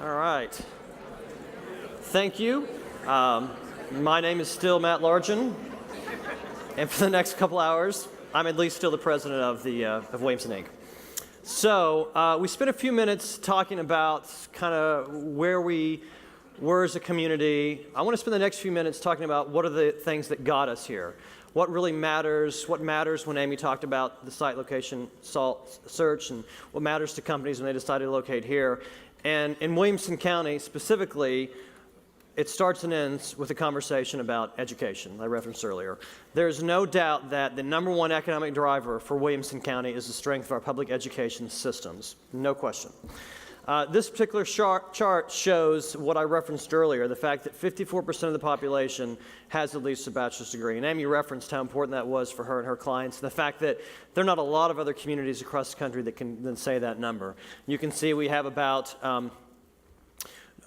All right. Thank you. My name is still Matt Largen, and for the next couple hours, I'm at least still the president of Williamson, Inc. So we spent a few minutes talking about kind of where we were as a community. I want to spend the next few minutes talking about what are the things that got us here. What really matters, what matters when Amy talked about the site location search, and what matters to companies when they decide to locate here. And in Williamson County specifically, it starts and ends with a conversation about education, I referenced earlier. There's no doubt that the number one economic driver for Williamson County is the strength of our public education systems, no question. This particular chart shows what I referenced earlier, the fact that 54% of the population has at least a bachelor's degree. And Amy referenced how important that was for her and her clients, and the fact that there are not a lot of other communities across the country that can then say that number. You can see we have about,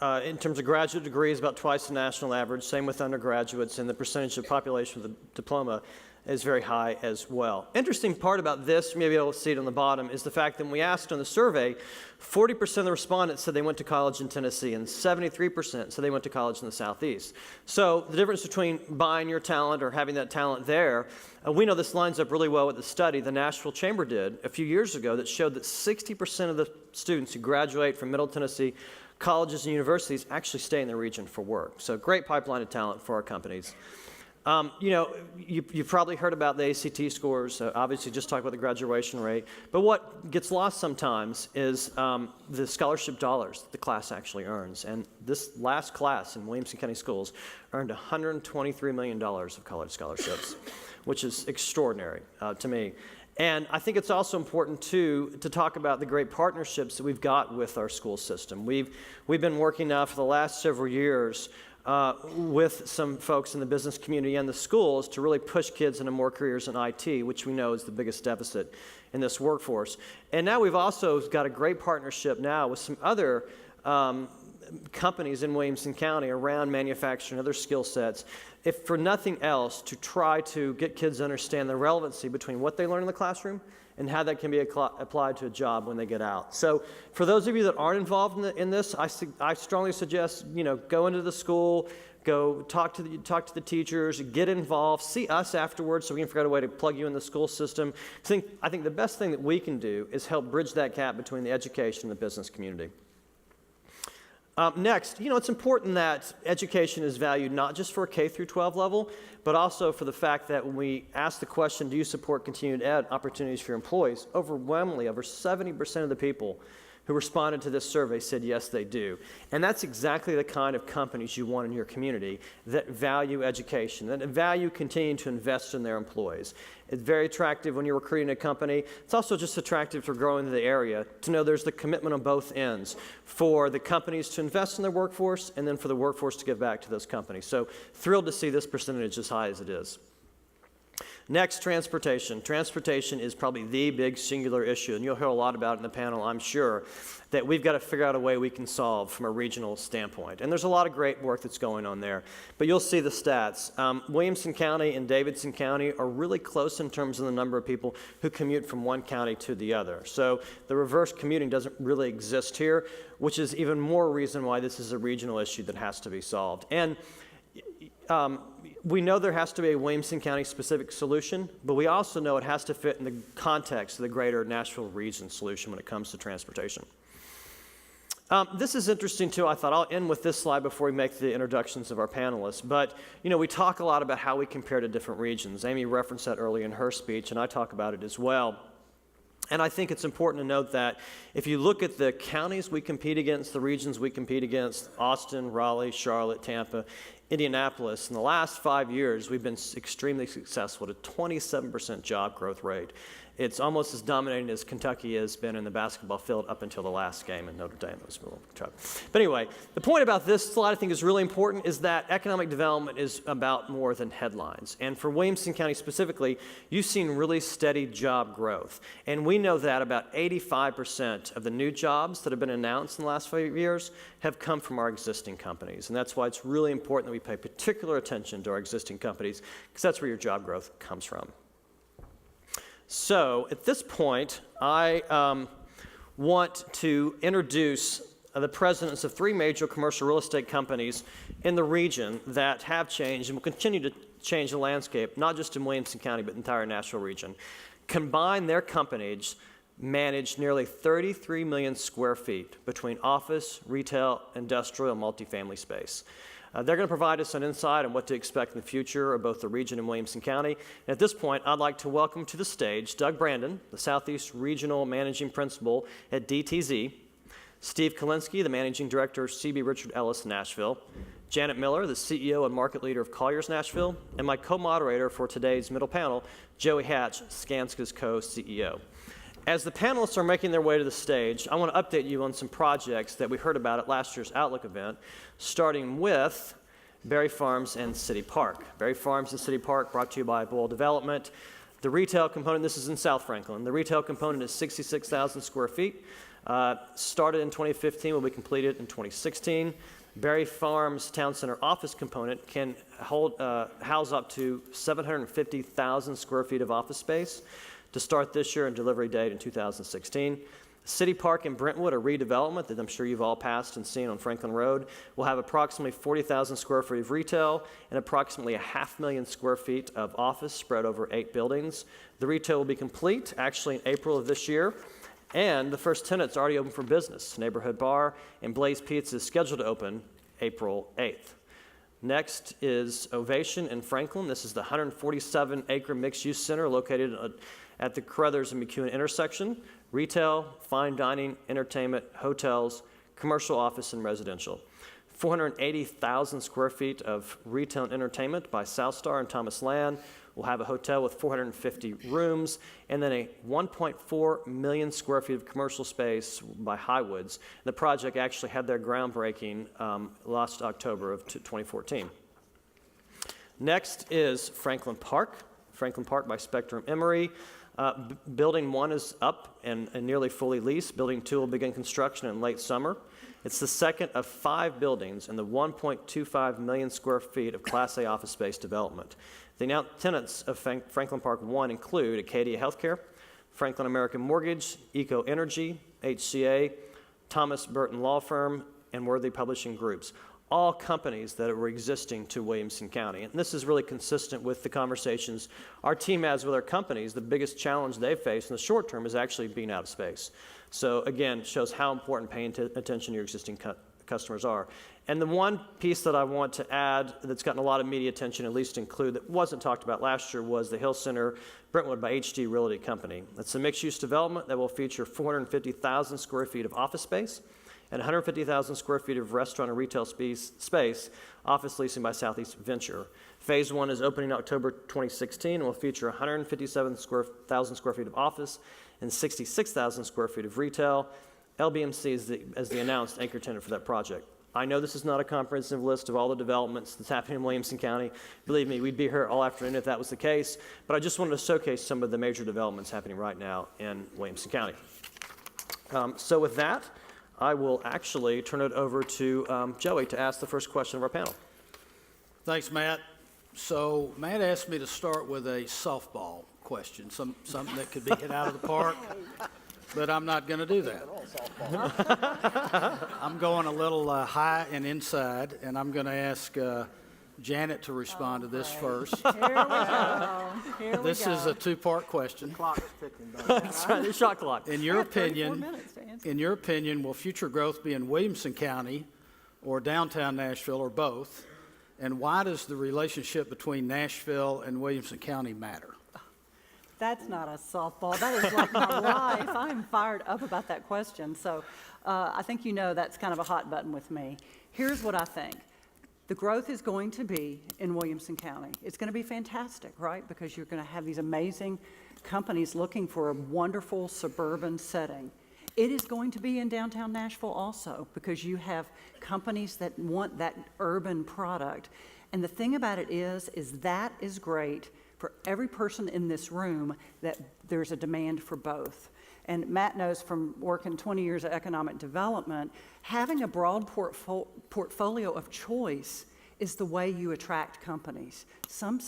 in terms of graduate degrees, about twice the national average, same with undergraduates, and the percentage of population with a diploma is very high as well. Interesting part about this, maybe you'll see it on the bottom, is the fact that when we asked on the survey, 40% of the respondents said they went to college in Tennessee, and 73% said they went to college in the Southeast. So the difference between buying your talent or having that talent there, we know this lines up really well with the study the Nashville Chamber did a few years ago that showed that 60% of the students who graduate from Middle Tennessee colleges and universities actually stay in the region for work. So great pipeline of talent for our companies. You've probably heard about the ACT scores, obviously just talked about the graduation rate, but what gets lost sometimes is the scholarship dollars that the class actually earns. And this last class in Williamson County Schools earned $123 million of college scholarships, which is extraordinary to me. And I think it's also important, too, to talk about the great partnerships that we've got with our school system. We've been working now for the last several years with some folks in the business community and the schools to really push kids into more careers in IT, which we know is the biggest deficit in this workforce. And now we've also got a great partnership now with some other companies in Williamson County around manufacturing and other skill sets, if for nothing else, to try to get kids to understand the relevancy between what they learn in the classroom and how that can be applied to a job when they get out. So for those of you that aren't involved in this, I strongly suggest, go into the school, go talk to the teachers, get involved, see us afterwards so we can figure out a way to plug you in the school system. I think the best thing that we can do is help bridge that gap between the education and the business community. Next, it's important that education is valued not just for a K through 12 level, but also for the fact that when we ask the question, do you support continued ed opportunities for your employees, overwhelmingly, over 70% of the people who responded to this survey said yes, they do. And that's exactly the kind of companies you want in your community that value education, that value continuing to invest in their employees. It's very attractive when you're recruiting a company. It's also just attractive for growing the area to know there's the commitment on both ends for the companies to invest in their workforce and then for the workforce to give back to those companies. So thrilled to see this percentage as high as it is. Next, transportation. Transportation is probably the big singular issue, and you'll hear a lot about it in the panel, I'm sure, that we've got to figure out a way we can solve from a regional standpoint. And there's a lot of great work that's going on there. But you'll see the stats. Williamson County and Davidson County are really close in terms of the number of people who commute from one county to the other. So the reverse commuting doesn't really exist here, which is even more reason why this is a regional issue that has to be solved. And we know there has to be a Williamson County specific solution, but we also know it has to fit in the context of the greater Nashville region solution when it comes to transportation. This is interesting too. I thought I'll end with this slide before we make the introductions of our panelists. But we talk a lot about how we compare to different regions. Amy referenced that earlier in her speech, and I talk about it as well. And I think it's important to note that if you look at the counties we compete against, the regions we compete against, Austin, Raleigh, Charlotte, Tampa, Indianapolis, in the last 5 years, we've been extremely successful at a 27% job growth rate. It's almost as dominating as Kentucky has been in the basketball field up until the last game in Notre Dame. But anyway, the point about this slide I think is really important is that economic development is about more than headlines. And for Williamson County specifically, you've seen really steady job growth. And we know that about 85% of the new jobs that have been announced in the last 5 years have come from our existing companies. And that's why it's really important that we pay particular attention to our existing companies, because that's where your job growth comes from. So at this point, I want to introduce the presidents of 3 major commercial real estate companies in the region that have changed and will continue to change the landscape, not just in Williamson County, but the entire Nashville region. Combined, their companies manage nearly 33 million square feet between office, retail, industrial, and multifamily space. They're going to provide us an insight on what to expect in the future of both the region and Williamson County. And at this point, I'd like to welcome to the stage Doug Brandon, the Southeast Regional Managing Principal at DTZ, Steve Kulinski, the Managing Director of CB Richard Ellis Nashville, Janet Miller, the CEO and Market Leader of Colliers Nashville, and my co-moderator for today's middle panel, Joey Hatch, Skanska's co-CEO. As the panelists are making their way to the stage, I want to update you on some projects that we heard about at last year's Outlook event, starting with Berry Farms and City Park. Berry Farms and City Park brought to you by Boyle Development. The retail component, this is in South Franklin, the retail component is 66,000 square feet. Started in 2015, will be completed in 2016. Berry Farms Town Center office component can house up to 750,000 square feet of office space to start this year and delivery date in 2016. City Park in Brentwood, a redevelopment that I'm sure you've all passed and seen on Franklin Road, will have approximately 40,000 square feet of retail and approximately 500,000 square feet of office spread over 8 buildings. The retail will be complete actually in April of this year, and the first tenant's already open for business. Neighborhood Bar and Blaze Pizza is scheduled to open April 8th. Next is Ovation in Franklin. This is the 147-acre mixed-use center located at the Carruthers and McEwen intersection. Retail, fine dining, entertainment, hotels, commercial office, and residential. 480,000 square feet of retail and entertainment by Southstar and Thomas Land. We'll have a hotel with 450 rooms, and then a 1.4 million square feet of commercial space by Highwoods. The project actually had their groundbreaking last October of 2014. Next is Franklin Park by Spectrum Emery. Building 1 is up and nearly fully leased. Building 2 will begin construction in late summer. It's the second of 5 buildings in the 1.25 million square feet of Class A office space development. The announced tenants of Franklin Park 1 include Acadia Healthcare, Franklin American Mortgage, Eco Energy, HCA, Thomas Burton Law Firm, and Worthy Publishing Groups, all companies that were existing to Williamson County. And this is really consistent with the conversations our team has with our companies. The biggest challenge they face in the short term is actually being out of space. So again, shows how important paying attention to your existing customers are. And the one piece that I want to add that's gotten a lot of media attention, at least include, that wasn't talked about last year, was the Hill Center Brentwood by HD Realty Company. It's a mixed-use development that will feature 450,000 square feet of office space and 150,000 square feet of restaurant and retail space, office leasing by Southeast Venture. Phase 1 is opening October 2016 and will feature 157,000 square feet of office and 66,000 square feet of retail. LBMC is the announced anchor tenant for that project. I know this is not a comprehensive list of all the developments that's happening in Williamson County. Believe me, we'd be here all afternoon if that was the case, but I just wanted to showcase some of the major developments happening right now in Williamson County. So with that, I will actually turn it over to Joey to ask the first question of our panel. Thanks, Matt. So Matt asked me to start with a softball question, something that could be hit out of the park, but I'm not going to do that. I'm going a little high and inside, and I'm going to ask Janet to respond to this first. Here we go. This is a 2-part question. Clock's ticking. That's right, the shot clock. In your opinion, will future growth be in Williamson County or downtown Nashville or both? And why does the relationship between Nashville and Williamson County matter? That's not a softball. That is like my life. I'm fired up about that question. So I think you know that's kind of a hot button with me. Here's what I think. The growth is going to be in Williamson County. It's going to be fantastic, right? Because you're going to have these amazing companies looking for a wonderful suburban setting. It is going to be in downtown Nashville also, because you have companies that want that urban product. And the thing about it is that is great for every person in this room, that there's a demand for both. And Matt knows from working 20 years of economic development, having a broad portfolio of choice is the way you attract companies. Some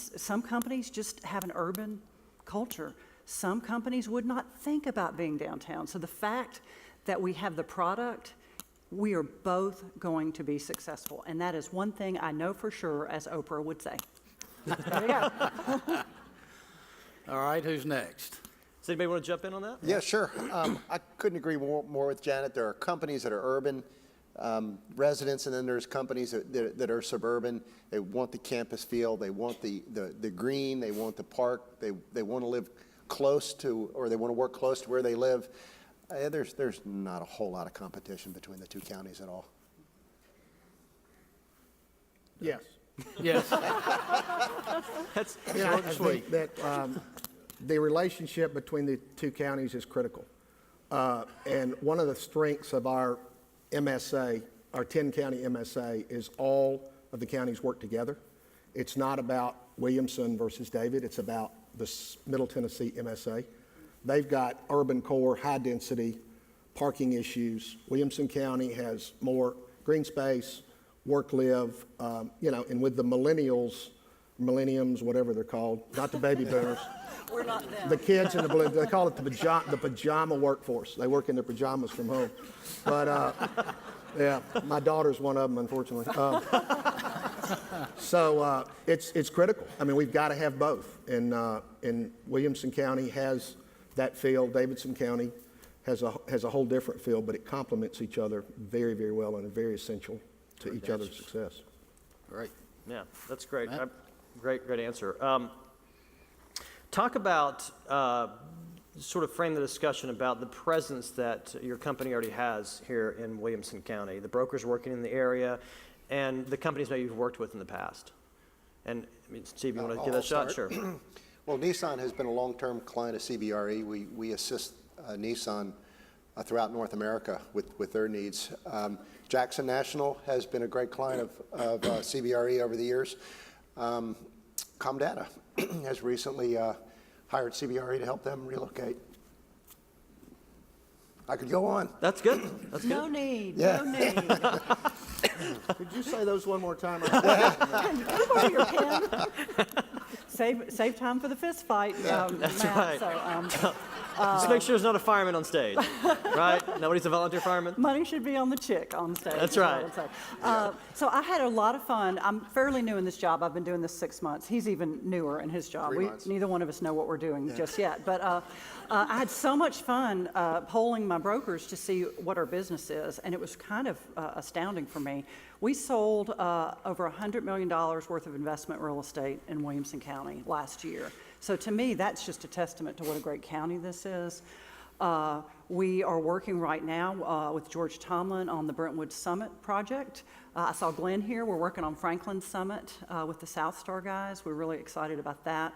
companies just have an urban culture. Some companies would not think about being downtown. So the fact that we have the product we are both going to be successful. And that is one thing I know for sure, as Oprah would say. There you go. All right, who's next? Does anybody want to jump in on that? Yeah, sure. I couldn't agree more with Janet. There are companies that are urban residents, and then there's companies that are suburban. They want the campus feel. They want the green. They want the park. They want to live close to, or they want to work close to where they live. There's not a whole lot of competition between the two counties at all. Yes. Yes. That's Yeah, short I and sweet. think that the relationship between the two counties is critical. And one of the strengths of our MSA, our 10-county MSA, is all of the counties work together. It's not about Williamson versus David. It's about the Middle Tennessee MSA. They've got urban core, high-density parking issues. Williamson County has more green space, work-live, and with the millenniums, whatever they're called, not the baby boomers. We're not them. The kids in they call it the pajama workforce. They work in their pajamas from home. But, yeah, my daughter's one of them, unfortunately. So it's critical. I mean, we've got to have both. And Williamson County has that feel. Davidson County has a whole different feel, but it complements each other very, very well and is very essential to each other's success. Great. Yeah, that's great. Matt? Great answer. Talk about, sort of frame the discussion about the presence that your company already has here in Williamson County, the brokers working in the area, and the companies that you've worked with in the past. And, Steve, you want to give that a shot? I'll start. Sure. Well, Nissan has been a long-term client of CBRE. We assist Nissan throughout North America with their needs. Jackson National has been a great client of CBRE over the years. Comdata has recently hired CBRE to help them relocate. I could go on. That's good. That's good. No need, Yeah. no need. Could you say those one more time? Can you borrow your pen? Save time for the fist fight, That's Matt. right. So, Just make sure there's not a fireman on stage, right? Nobody's a volunteer fireman? money should be on the chick on stage. That's is what I right. would say. So I had a lot of fun. I'm fairly new in this job. I've been doing this 6 months. He's even newer in his job. 3 months. Neither one of us know what we're doing just yet. But I had so much fun polling my brokers to see what our business is, and it was kind of astounding for me. We sold over $100 million worth of investment real estate in Williamson County last year. So to me, that's just a testament to what a great county this is. We are working right now with George Tomlin on the Brentwood Summit project. I saw Glenn here. We're working on Franklin Summit with the South Star guys. We're really excited about that.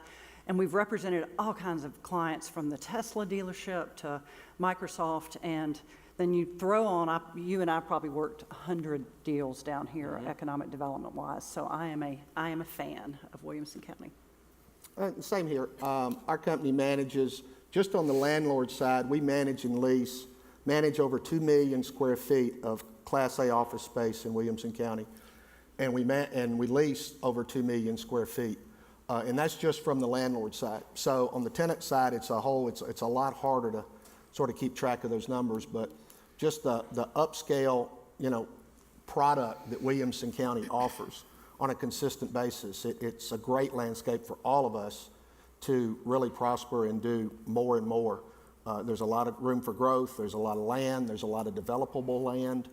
And we've represented all kinds of clients from the Tesla dealership to Microsoft. And then you throw on, you and I probably worked 100 deals down here economic development wise. So I am a fan of Williamson County. Same here. Our company manages, just on the landlord side, we manage over 2 million square feet of Class A office space in Williamson County. And we lease over 2 million square feet. And that's just from the landlord side. So on the tenant side, it's a lot harder to sort of keep track of those numbers, but just the upscale, product that Williamson County offers on a consistent basis. It's a great landscape for all of us to really prosper and do more and more. There's a lot of room for growth. There's a lot of land. There's a lot of developable land.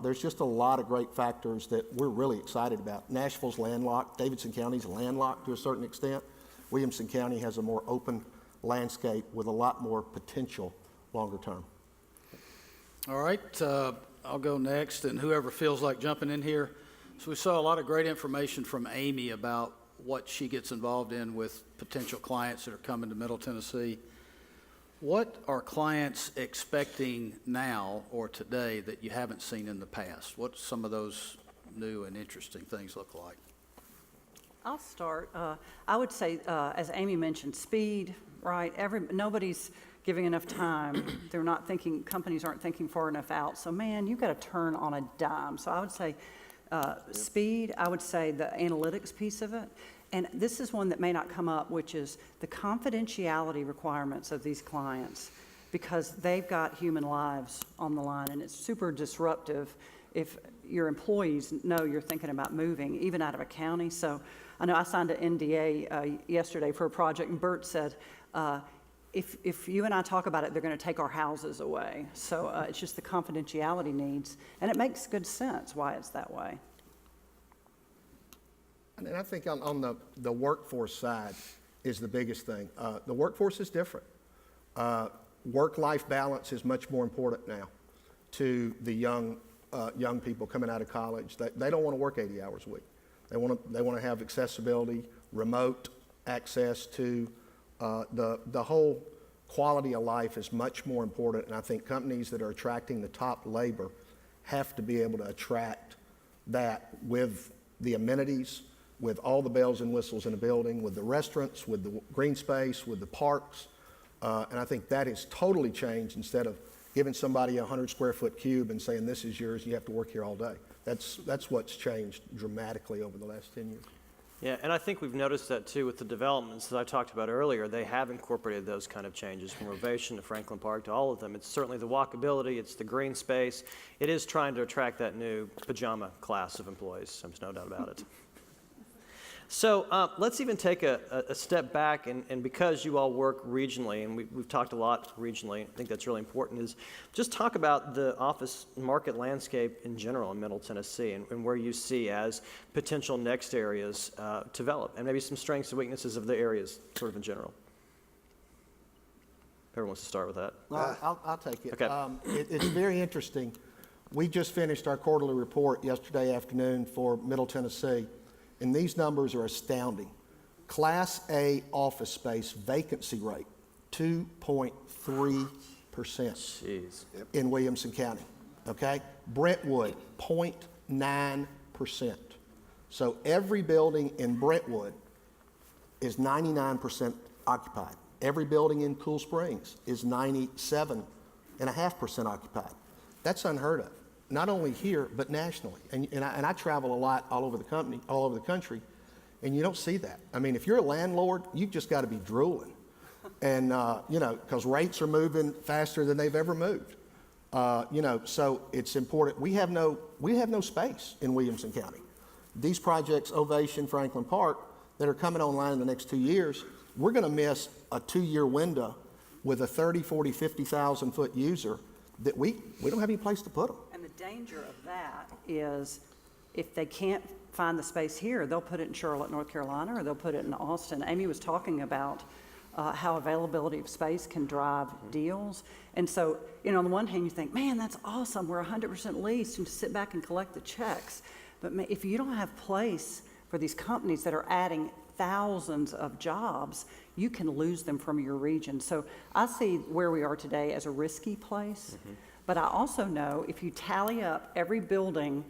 There's just a lot of great factors that we're really excited about. Nashville's landlocked. Davidson County's landlocked to a certain extent. Williamson County has a more open landscape with a lot more potential longer term. All right, I'll go next, and whoever feels like jumping in here. So we saw a lot of great information from Amy about what she gets involved in with potential clients that are coming to Middle Tennessee. What are clients expecting now or today that you haven't seen in the past? What some of those new and interesting things look like? I'll start. I would say, as Amy mentioned, speed, right? Nobody's giving enough time. They're not thinking, companies aren't thinking far enough out. So, man, you've got to turn on a dime. So I would say speed. I would say the analytics piece of it. And this is one that may not come up, which is the confidentiality requirements of these clients. because they've got human lives on the line, and it's super disruptive if your employees know you're thinking about moving, even out of a county. So I know I signed an NDA yesterday for a project, and Bert said, if you and I talk about it, they're going to take our houses away. So it's just the confidentiality needs, and it makes good sense why it's that way. And I think on the workforce side is the biggest thing. The workforce is different. Work-life balance is much more important now to the young people coming out of college. They don't want to work 80 hours a week. They want to have accessibility, remote access to the whole quality of life is much more important. And I think companies that are attracting the top labor have to be able to attract that with the amenities, with all the bells and whistles in a building, with the restaurants, with the green space, with the parks. And I think that has totally changed instead of giving somebody a 100 square foot cube and saying, this is yours, you have to work here all day. That's what's changed dramatically over the last 10 years. Yeah, and I think we've noticed that too with the developments that I talked about earlier. They have incorporated those kind of changes from Ovation to Franklin Park to all of them. It's certainly the walkability, it's the green space. It is trying to attract that new pajama class of employees. There's no doubt about it. So let's even take a step back, and because you all work regionally, and we've talked a lot regionally, I think that's really important, is just talk about the office market landscape in general in Middle Tennessee and where you see as potential next areas to develop, and maybe some strengths and weaknesses of the areas sort of in general. Whoever wants to start with that. I'll take it. Okay. It's very interesting. We just finished our quarterly report yesterday afternoon for Middle Tennessee. And these numbers are astounding. Class A office space vacancy rate, 2.3% Jeez. in Williamson County, okay? Brentwood, 0.9%. So every building in Brentwood is 99% occupied. Every building in Cool Springs is 97.5% occupied. That's unheard of. Not only here, but nationally. And I travel a lot all over the country, and you don't see that. I mean, if you're a landlord, you've just got to be drooling. And, because rates are moving faster than they've ever moved. So it's important. We have no space in Williamson County. These projects, Ovation, Franklin Park, that are coming online in the next 2 years, we're going to miss a 2-year window with a 30, 40, 50,000 foot user that we don't have any place to put them. And the danger of that is if they can't find the space here, they'll put it in Charlotte, North Carolina, or they'll put it in Austin. Amy was talking about how availability of space can drive deals. And so, on the one hand, you think, man, that's awesome. We're 100% leased, and to sit back and collect the checks. But if you don't have place for these companies that are adding thousands of jobs, you can lose them from your region. So I see where we are today as a risky place. But I also know if you tally up every building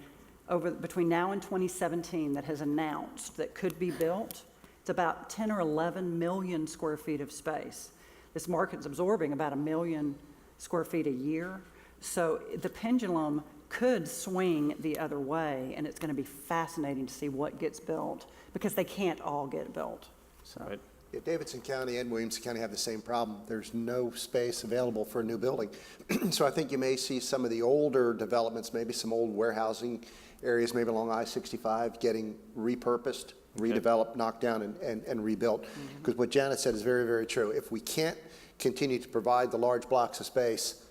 between now and 2017 that has announced that could be built, it's about 10 or 11 million square feet of space. This market's absorbing about 1 million square feet a year. So the pendulum could swing the other way, and it's going to be fascinating to see what gets built, because they can't all get built. So. Right. Yeah, Davidson County and Williamson County have the same problem. There's no space available for a new building. So I think you may see some of the older developments, maybe some old warehousing areas, maybe along I-65, getting repurposed, redeveloped, knocked down, and rebuilt. Because what Janet said is very, very true. If we can't continue to provide the large blocks of space,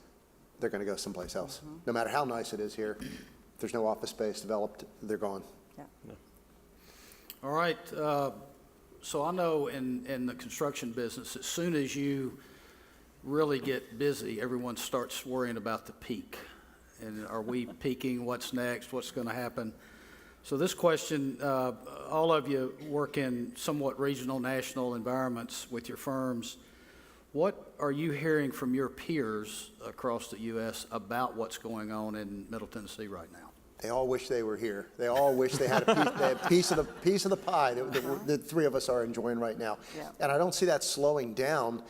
they're going to go someplace else. No matter how nice it is here, if there's no office space developed, they're gone. Yeah. All right. So I know in the construction business, as soon as you really get busy, everyone starts worrying about the peak. And are we peaking? What's next? What's going to happen? So this question, all of you work in somewhat regional, national environments with your firms. What are you hearing from your peers across the U.S. about what's going on in Middle Tennessee right now? They all wish they were here. They all wish they had a piece of the pie that the three of us are enjoying right now. Yeah. And I don't see that slowing down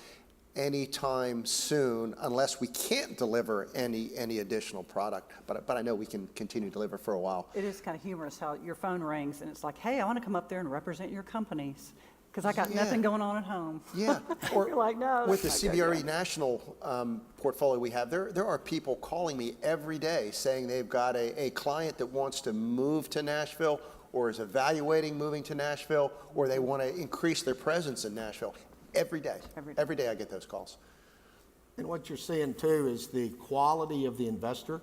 anytime soon, unless we can't deliver any additional product. But I know we can continue to deliver for a while. It is kind of humorous how your phone rings and it's like, hey, I want to come up there and represent your companies. because I got nothing going on at home. Yeah. Or You're like, no, with the that's not good, CBRE yeah. national portfolio we have, there are people calling me every day saying they've got a client that wants to move to Nashville or is evaluating moving to Nashville, or they want to increase their presence in Nashville. Every day. Every day I get those calls. And what you're seeing too is the quality of the investor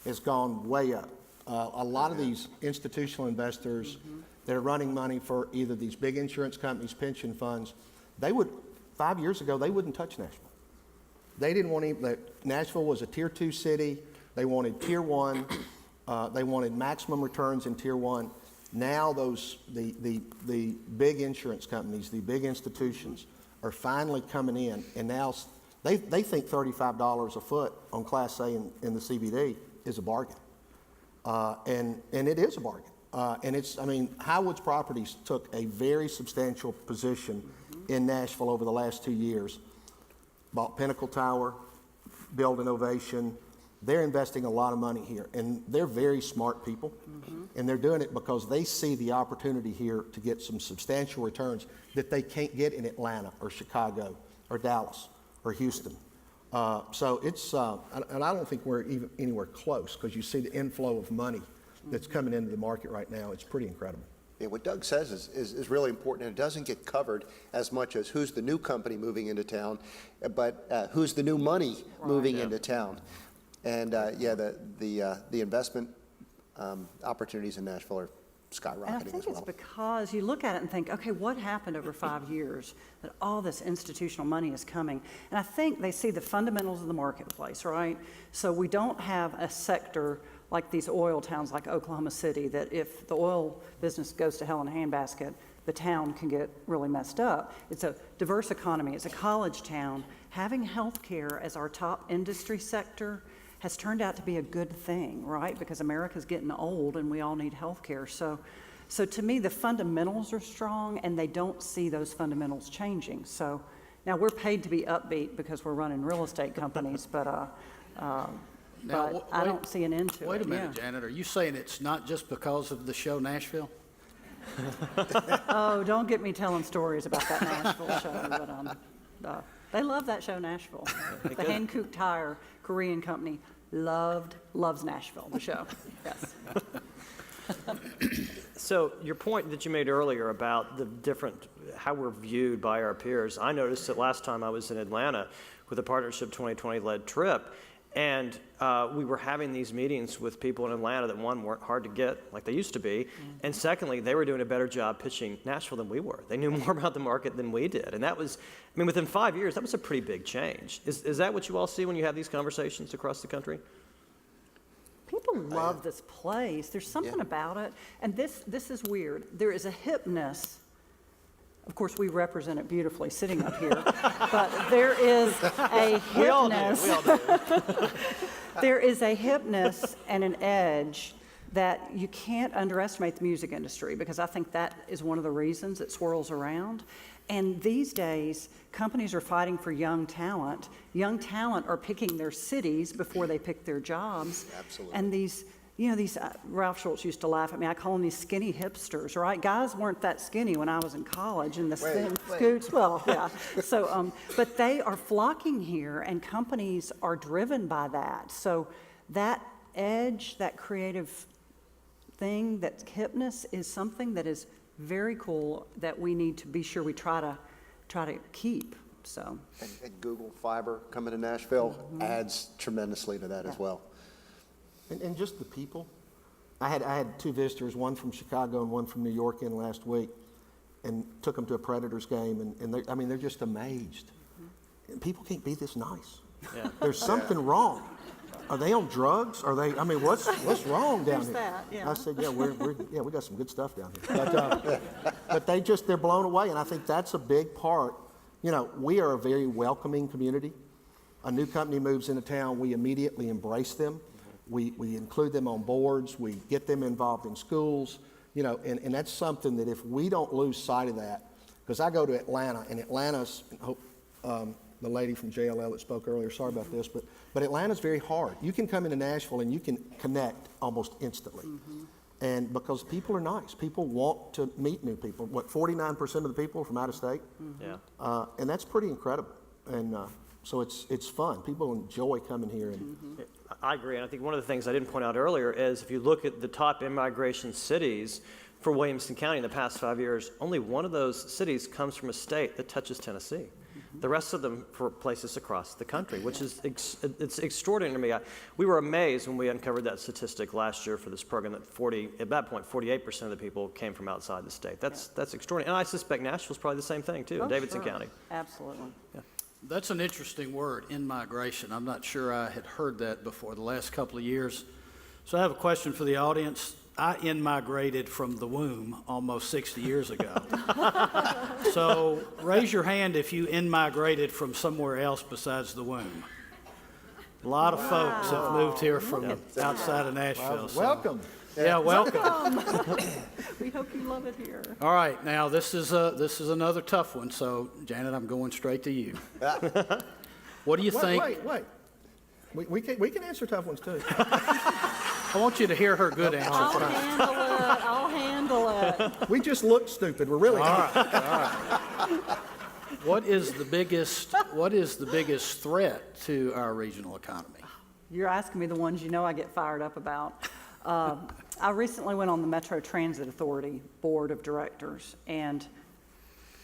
has gone way up. A lot of these institutional investors that are running money for either these big insurance companies, pension funds, 5 years ago, they wouldn't touch Nashville. They didn't want Nashville was a tier 2 city. They wanted tier 1. They wanted maximum returns in tier 1. Now the big insurance companies, the big institutions are finally coming in, and now they think $35 a foot on Class A in the CBD is a bargain. And it is a bargain. And Highwoods Properties took a very substantial position in Nashville over the last 2 years. Bought Pinnacle Tower, built Innovation. They're investing a lot of money here, and they're very smart people, and they're doing it because they see the opportunity here to get some substantial returns that they can't get in Atlanta or Chicago or Dallas or Houston. So it's, and I don't think we're even anywhere close, because you see the inflow of money that's coming into the market right now. It's pretty incredible. Yeah, what Doug says is really important, and it doesn't get covered as much as who's the new company moving into town, but who's the new money moving into town. And the investment opportunities in Nashville are skyrocketing And I think as well. it's because you look at it and think, okay, what happened over 5 years that all this institutional money is coming? And I think they see the fundamentals of the marketplace, right? So we don't have a sector like these oil towns like Oklahoma City that if the oil business goes to hell in a handbasket, the town can get really messed up. It's a diverse economy. It's a college town. Having healthcare as our top industry sector has turned out to be a good thing, right? Because America's getting old and we all need health care. So to me, the fundamentals are strong, and they don't see those fundamentals changing. So now we're paid to be upbeat because we're running real estate companies, but I don't see an end to it. Wait a minute, Janet. Are you saying it's not just because of the show Nashville? Oh, don't get me telling stories about that Nashville show, but they love that show, Nashville. The Hankook Tire Korean company loves Nashville, the show, yes. So your point that you made earlier about the different, how we're viewed by our peers, I noticed it last time I was in Atlanta with a Partnership 2020-led trip, and we were having these meetings with people in Atlanta that, one, weren't hard to get like they used to be, and secondly, they were doing a better job pitching Nashville than we were. They knew more about the market than we did, and that was, within 5 years, that was a pretty big change. Is that what you all see when you have these conversations across the country? People love this place. There's something about it, and this is weird. There is a hipness. Of course, we represent it beautifully sitting up here, but there is a hipness. We all do. There is a hipness and an edge that you can't underestimate the music industry, because I think that is one of the reasons it swirls around. And these days, companies are fighting for young talent. Young talent are picking their cities before they pick their jobs. Absolutely. And these, Ralph Schultz used to laugh at me. I call them these skinny hipsters, right? Guys weren't that skinny when I was in college, and the thin scoots, well, yeah. So, but they are flocking here, and companies are driven by that. So that edge, that creative thing, that hipness is something that is very cool that we need to be sure we try to keep. So. And Google Fiber coming to Nashville adds tremendously to that as well. And just the people. I had two visitors, one from Chicago and one from New York in last week, and took them to a Predators game, and they're just amazed. And people can't be this nice. Yeah. There's something wrong. Are they on drugs? Are they? What's wrong down Who's here? that? Yeah. I said, we got some good stuff down here. But they're blown away, and I think that's a big part. We are a very welcoming community. A new company moves into town, we immediately embrace them. We include them on boards. We get them involved in schools. And that's something that if we don't lose sight of that, because I go to Atlanta, and Atlanta's, the lady from JLL that spoke earlier, sorry about this, but Atlanta's very hard. You can come into Nashville and you can connect almost instantly. And because people are nice, people want to meet new people. 49% of the people are from out of state? Yeah. And that's pretty incredible. And so it's fun. People enjoy coming here. And I agree, and I think one of the things I didn't point out earlier is if you look at the top in-migration cities for Williamson County in the past 5 years, only one of those cities comes from a state that touches Tennessee. The rest of them for places across the country, which is it's extraordinary to me. We were amazed when we uncovered that statistic last year for this program that at that point, 48% of the people came from outside the state. That's extraordinary, and I suspect Nashville's probably the same thing too, in Davidson County. Absolutely. Yeah. That's an interesting word, in-migration. I'm not sure I had heard that before the last couple of years. So I have a question for the audience. I in-migrated from the womb almost 60 years ago. So raise your hand if you in-migrated from somewhere else besides the womb. A lot of folks have moved here from outside of Nashville. So. welcome. Yeah, welcome. We hope you love it here. All right, now this is another tough one. So Janet, I'm going straight to you. What do you think? Wait. We can answer tough ones too. I want you to hear her good answer I'll first. handle it. I'll handle it. We just look stupid. We're really All right. What is the biggest threat to our regional economy? You're asking me the ones you know I get fired up about. I recently went on the Metro Transit Authority Board of Directors, and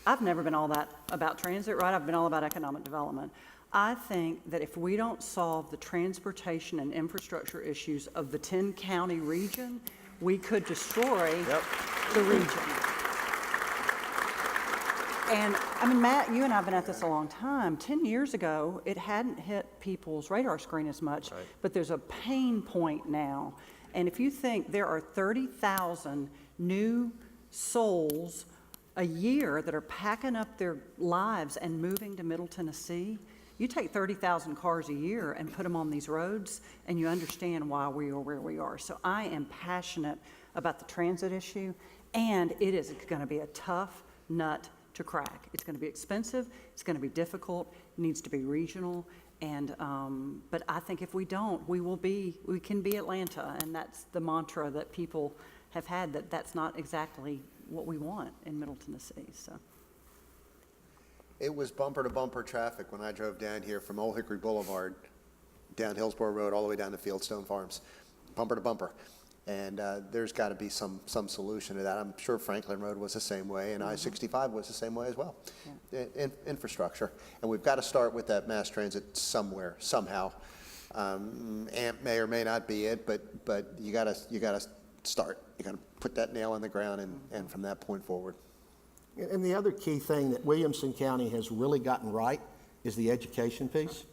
I've never been all that about transit, right? I've been all about economic development. I think that if we don't solve the transportation and infrastructure issues of the 10-county region, we could destroy the region. And I mean, Matt, you and I have been at this a long time. 10 years ago, it hadn't hit people's radar screen as much, but there's a pain point now. And if you think there are 30,000 new souls a year that are packing up their lives and moving to Middle Tennessee, you take 30,000 cars a year and put them on these roads, and you understand why we are where we are. So I am passionate about the transit issue, and it is going to be a tough nut to crack. It's going to be expensive. It's going to be difficult. It needs to be regional. And but I think if we don't, we can be Atlanta, and that's the mantra that people have had. That's not exactly what we want in Middle Tennessee. So. It was bumper to bumper traffic when I drove down here from Old Hickory Boulevard, down Hillsborough Road, all the way down to Fieldstone Farms, bumper to bumper. And there's got to be some solution to that. I'm sure Franklin Road was the same way, and I-65 was the same way as well. Infrastructure. And we've got to start with that mass transit somewhere, somehow. AMP may or may not be it, but you got to start. You got to put that nail in the ground, and from that point forward. And the other key thing that Williamson County has really gotten right is the education piece.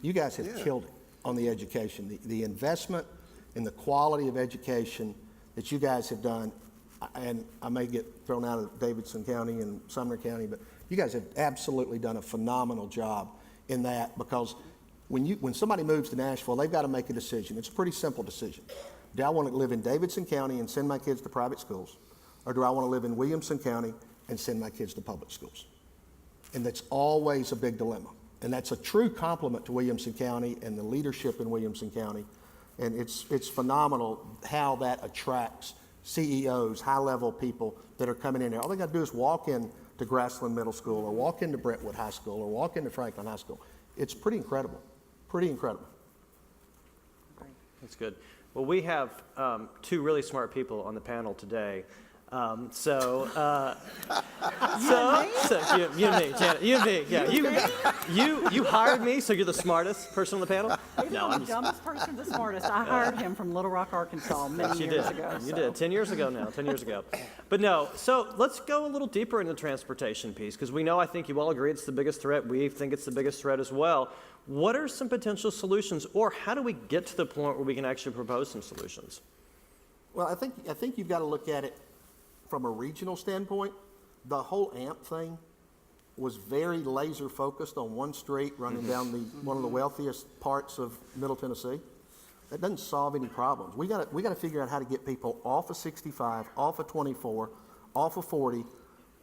You guys have killed it on the education. The investment in the quality of education that you guys have done, and I may get thrown out of Davidson County and Sumner County, but you guys have absolutely done a phenomenal job in that, because when somebody moves to Nashville, they've got to make a decision. It's a pretty simple decision. Do I want to live in Davidson County and send my kids to private schools, or do I want to live in Williamson County and send my kids to public schools? And that's always a big dilemma. And that's a true compliment to Williamson County and the leadership in Williamson County. And it's phenomenal how that attracts CEOs, high-level people that are coming in there. All they got to do is walk in to Grassland Middle School, or walk into Brentwood High School, or walk into Franklin High School. It's pretty incredible. Pretty incredible. That's good. Well, we have two really smart people on the panel today. You and me, Janet, you and me, yeah. You hired me, so you're the smartest person on the panel? Maybe I'm the dumbest person, the smartest. I hired him from Little Rock, Arkansas many years ago. You did, 10 years ago now, 10 years ago. But no, so let's go a little deeper into the transportation piece, because we know, I think you all agree it's the biggest threat. We think it's the biggest threat as well. What are some potential solutions, or how do we get to the point where we can actually propose some solutions? Well, I think you've got to look at it from a regional standpoint. The whole AMP thing was very laser focused on one street running down one of the wealthiest parts of Middle Tennessee. That doesn't solve any problems. We got to figure out how to get people off of 65, off of 24, off of 40,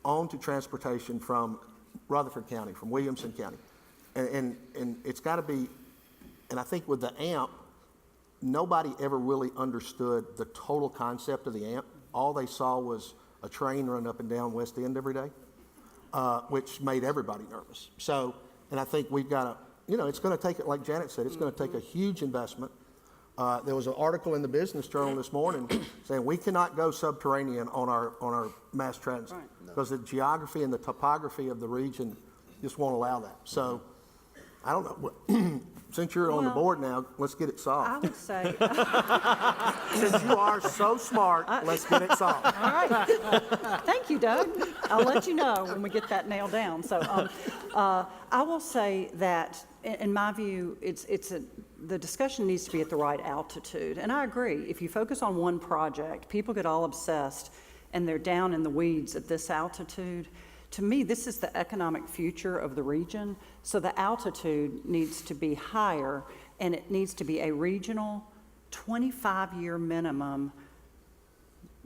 onto transportation from Rutherford County, from Williamson County. And it's got to be, and I think with the AMP, nobody ever really understood the total concept of the AMP. All they saw was a train run up and down West End every day, which made everybody nervous. So, and I think we've got to, it's going to take, like Janet said, it's going to take a huge investment. There was an article in the Business Journal this morning saying we cannot go subterranean on our mass transit because the geography and the topography of the region just won't allow that. So, I don't know. Since you're on the board now, let's get it solved. I would say, Since you are so smart, let's get it solved. all right. Thank you, Doug. I'll let you know when we get that nailed down. So I will say that, in my view, the discussion needs to be at the right altitude. And I agree. If you focus on one project, people get all obsessed, and they're down in the weeds at this altitude. To me, this is the economic future of the region, so the altitude needs to be higher, and it needs to be a regional 25-year minimum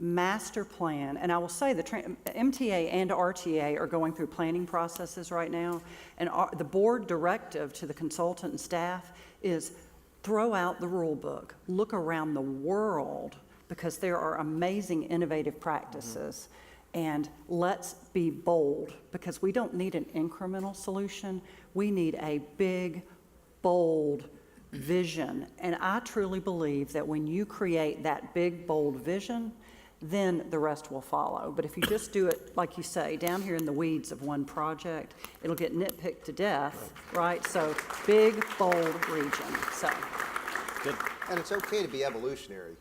master plan. And I will say the MTA and RTA are going through planning processes right now, and the board directive to the consultant and staff is throw out the rule book, look around the world, because there are amazing innovative practices. And let's be bold, because we don't need an incremental solution. We need a big, bold vision. And I truly believe that when you create that big, bold vision, then the rest will follow. But if you just do it, like you say, down here in the weeds of one project, it'll get nitpicked to death, right? So big, bold region. So. Good. And it's okay to be evolutionary.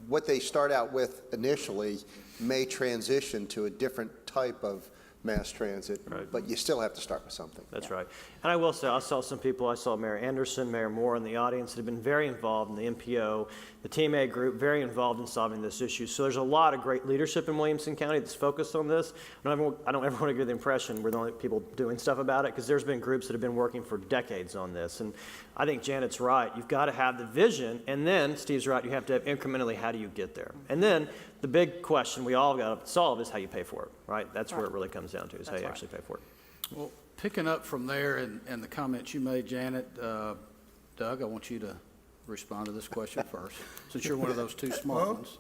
What they start out with initially may transition to a different type of mass transit, but you still have to start with something. That's right. And I will say, I saw some people, I saw Mayor Anderson, Mayor Moore in the audience that have been very involved in the MPO, the Team A group, very involved in solving this issue. So there's a lot of great leadership in Williamson County that's focused on this. I don't ever want to give the impression we're the only people doing stuff about it, because there's been groups that have been working for decades on this. And I think Janet's right. You've got to have the vision, and then Steve's right, you have to have incrementally, how do you get there? And then the big question we all got to solve is how you pay for it, right? That's where it really comes down to, is how you actually pay for it. Well, picking up from there and the comments you made, Janet, Doug, I want you to respond to this question first, since you're one of those two smart ones.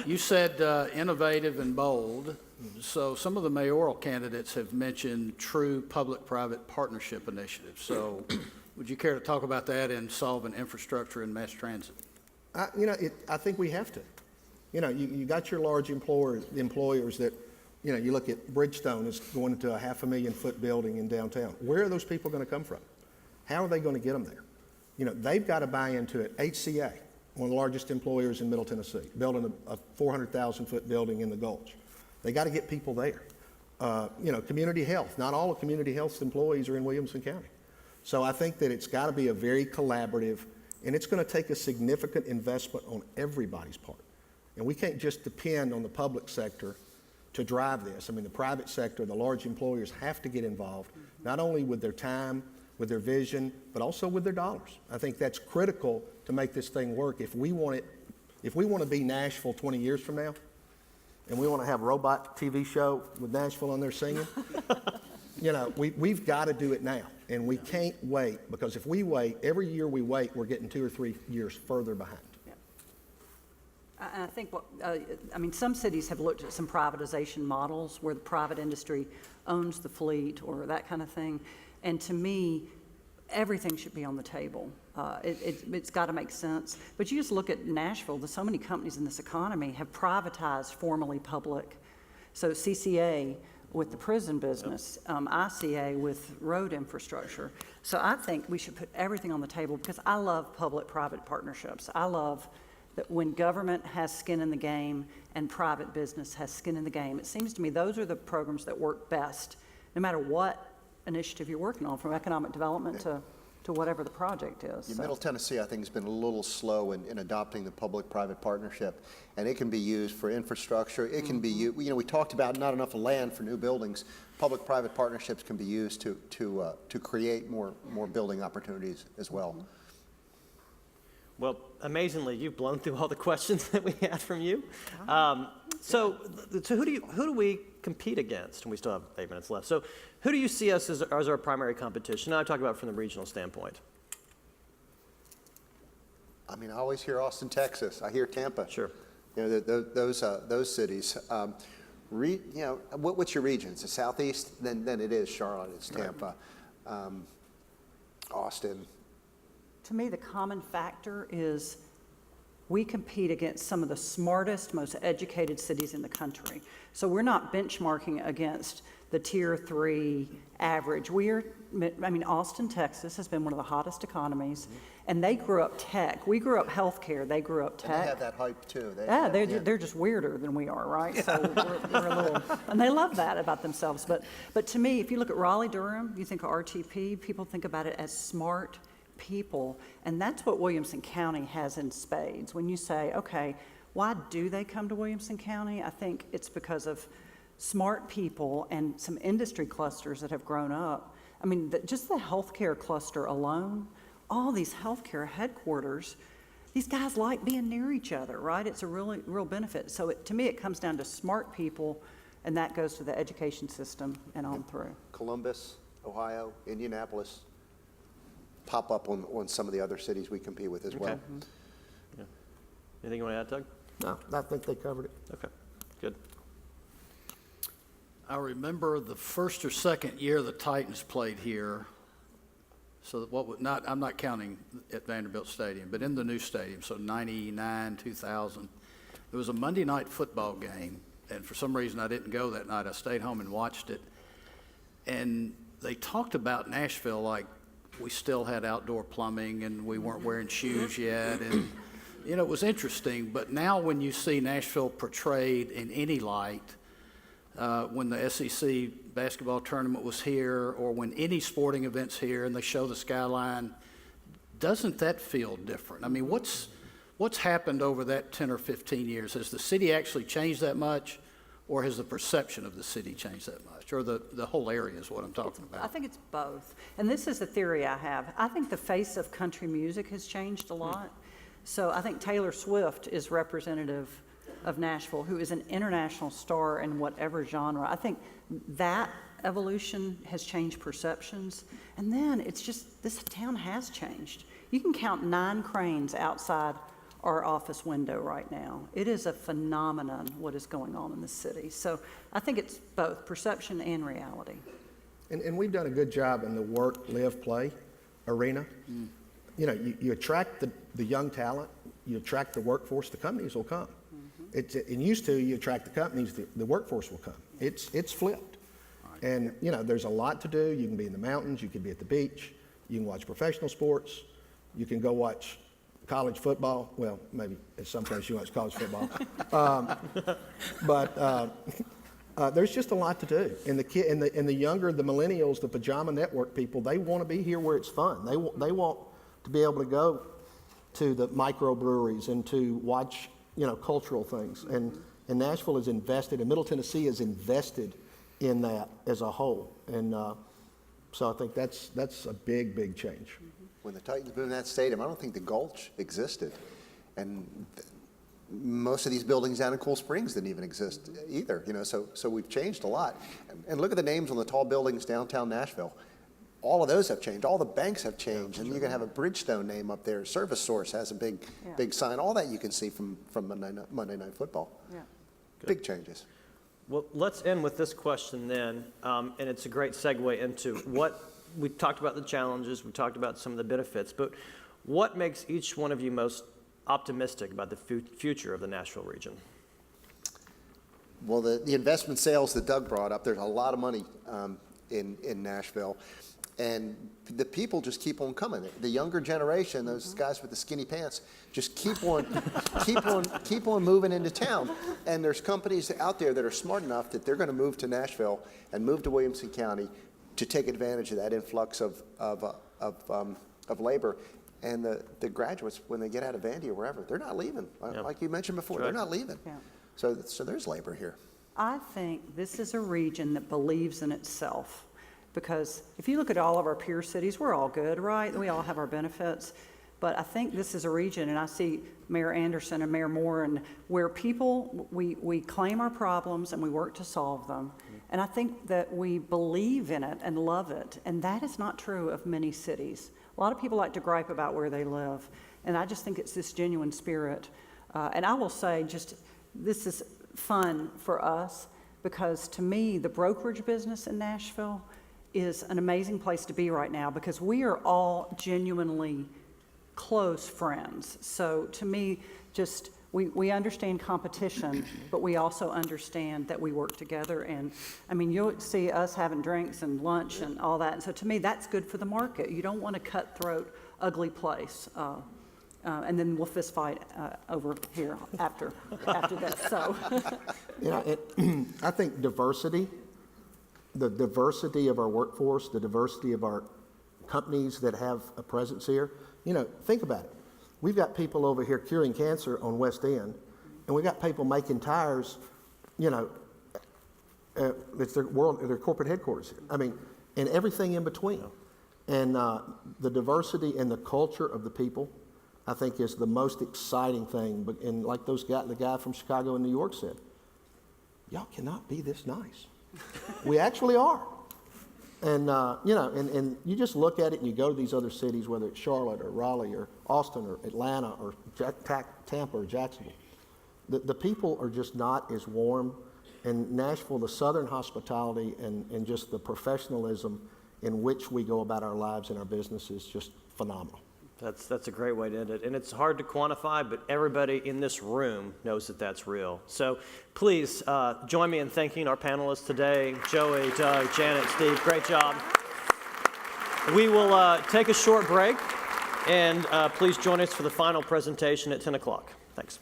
You said innovative and bold. So some of the mayoral candidates have mentioned true public-private partnership initiatives. So would you care to talk about that in solving infrastructure and mass transit? I think we have to. You got your large employers that, you look at Bridgestone is going into a 500,000-foot building in downtown. Where are those people going to come from? How are they going to get them there? They've got to buy into it. HCA, one of the largest employers in Middle Tennessee, building a 400,000-foot building in the Gulch. They got to get people there. Community health. Not all of community health's employees are in Williamson County. So I think that it's got to be a very collaborative, and it's going to take a significant investment on everybody's part. And we can't just depend on the public sector to drive this. I mean, the private sector, the large employers have to get involved, not only with their time, with their vision, but also with their dollars. I think that's critical to make this thing work. If we want to be Nashville 20 years from now, and we want to have a robot TV show with Nashville on there singing, we've got to do it now. And we can't wait, because if we wait, every year we wait, we're getting 2 or 3 years further behind. And I think some cities have looked at some privatization models where the private industry owns the fleet or that kind of thing. And to me, everything should be on the table. It's got to make sense. But you just look at Nashville, there's so many companies in this economy have privatized formerly public. So CCA with the prison business, ICA with road infrastructure. So I think we should put everything on the table, because I love public-private partnerships. I love that when government has skin in the game and private business has skin in the game. It seems to me those are the programs that work best, no matter what initiative you're working on, from economic development to whatever the project is. Yeah, Middle Tennessee, I think, has been a little slow in adopting the public-private partnership, and it can be used for infrastructure. It can be used, we talked about not enough land for new buildings. Public-private partnerships can be used to create more building opportunities as well. Well, amazingly, you've blown through all the questions that we had from you. So who do we compete against? And we still have 8 minutes left. So who do you see us as our primary competition? Now I'm talking about from the regional standpoint. I mean, I always hear Austin, Texas. I hear Tampa. Sure. You know, those cities. You know, what's your region? It's the Southeast? Then it is Charlotte. It's Tampa, Austin. To me, the common factor is we compete against some of the smartest, most educated cities in the country. So we're not benchmarking against the tier 3 average. Austin, Texas has been one of the hottest economies, and they grew up tech. We grew up healthcare, they grew up tech. And they have that hype too. They're just weirder than we are, right? So we're a little, and they love that about themselves. But to me, if you look at Raleigh-Durham, you think of RTP, people think about it as smart people, and that's what Williamson County has in spades. When you say, okay, why do they come to Williamson County? I think it's because of smart people and some industry clusters that have grown up. I mean, just the healthcare cluster alone, all these healthcare headquarters, these guys like being near each other, right? It's a real benefit. So to me, it comes down to smart people, and that goes to the education system and on through. Columbus, Ohio, Indianapolis pop up on some of the other cities we compete with as well. Okay. Yeah. Anything you want to add, Doug? No, I think they covered it. Okay, good. I remember the first or second year the Titans played here. So I'm not counting at Vanderbilt Stadium, but in the new stadium, so 99, 2000, there was a Monday night football game, and for some reason I didn't go that night. I stayed home and watched it. And they talked about Nashville like we still had outdoor plumbing and we weren't wearing shoes yet. And, you know, it was interesting. But now when you see Nashville portrayed in any light, when the SEC basketball tournament was here or when any sporting event's here and they show the skyline, doesn't that feel different? I mean, what's happened over that 10 or 15 years? Has the city actually changed that much, or has the perception of the city changed that much? Or the whole area is what I'm talking about. I think it's both. And this is the theory I have. I think the face of country music has changed a lot. So I think Taylor Swift is representative of Nashville, who is an international star in whatever genre. I think that evolution has changed perceptions. And then it's just, this town has changed. You can count 9 cranes outside our office window right now. It is a phenomenon what is going on in the city. So I think it's both perception and reality. And we've done a good job in the work, live, play arena. You know, you attract the young talent, you attract the workforce, the companies will come. It used to, you attract the companies, the workforce will come. It's flipped. And, you know, there's a lot to do. You can be in the mountains, you can be at the beach, you can watch professional sports, you can go watch college football. Well, maybe at some place you watch college football. But there's just a lot to do. And the younger, the millennials, the pajama network people, they want to be here where it's fun. They want to be able to go to the microbreweries and to watch, you know, cultural things. And Nashville is invested, and Middle Tennessee is invested in that as a whole. And so I think that's a big, big change. When the Titans moved in that stadium, I don't think the Gulch existed. And most of these buildings down in Cool Springs didn't even exist either, you know, so we've changed a lot. And look at the names on the tall buildings downtown Nashville. All of those have changed. All the banks have changed. And you can have a Bridgestone name up there. Service Source has a big sign. All that you can see from Monday Night Football. Yeah. Big changes. Well, let's end with this question then, and it's a great segue into what we talked about the challenges, we talked about some of the benefits, but what makes each one of you most optimistic about the future of the Nashville region? Well, the investment sales that Doug brought up, there's a lot of money in Nashville, and the people just keep on coming. The younger generation, those guys with the skinny pants, just keep on moving into town. And there's companies out there that are smart enough that they're going to move to Nashville and move to Williamson County to take advantage of that influx of labor. And the graduates, when they get out of Vandy or wherever, they're not leaving. Like you mentioned before, they're not leaving. Yeah. So there's labor here. I think this is a region that believes in itself, because if you look at all of our peer cities, we're all good, right? We all have our benefits. But I think this is a region, and I see Mayor Anderson and Mayor Moore, and where people, we claim our problems and we work to solve them. And I think that we believe in it and love it. And that is not true of many cities. lot of people like to gripe about where they live, and I just think it's this genuine spirit. And I will say, this is fun for us, because to me, the brokerage business in Nashville is an amazing place to be right now, because we are all genuinely close friends. So to me, we understand competition, but we also understand that we work together. And I mean, you'll see us having drinks and lunch and all that. And so to me, that's good for the market. You don't want a cutthroat, ugly place. And then we'll fist fight over here after this. So, I think diversity, the diversity of our workforce, the diversity of our companies that have a presence here. Think about it. We've got people over here curing cancer on West End, and we've got people making tires. It's their corporate headquarters. I mean, and everything in between. And the diversity and the culture of the people, I think, is the most exciting thing. But and like the guy from Chicago and New York said, y'all cannot be this nice. We actually are. And and you just look at it and you go to these other cities, whether it's Charlotte or Raleigh or Austin or Atlanta or Tampa or Jacksonville. The people are just not as warm. And Nashville, the Southern hospitality and just the professionalism in which we go about our lives and our business is just phenomenal. That's a great way to end it. And it's hard to quantify, but everybody in this room knows that that's real. So please join me in thanking our panelists today, Joey, Doug, Janet, Steve. Great job. We will take a short break, and please join us for the final presentation at 10 o'clock. Thanks.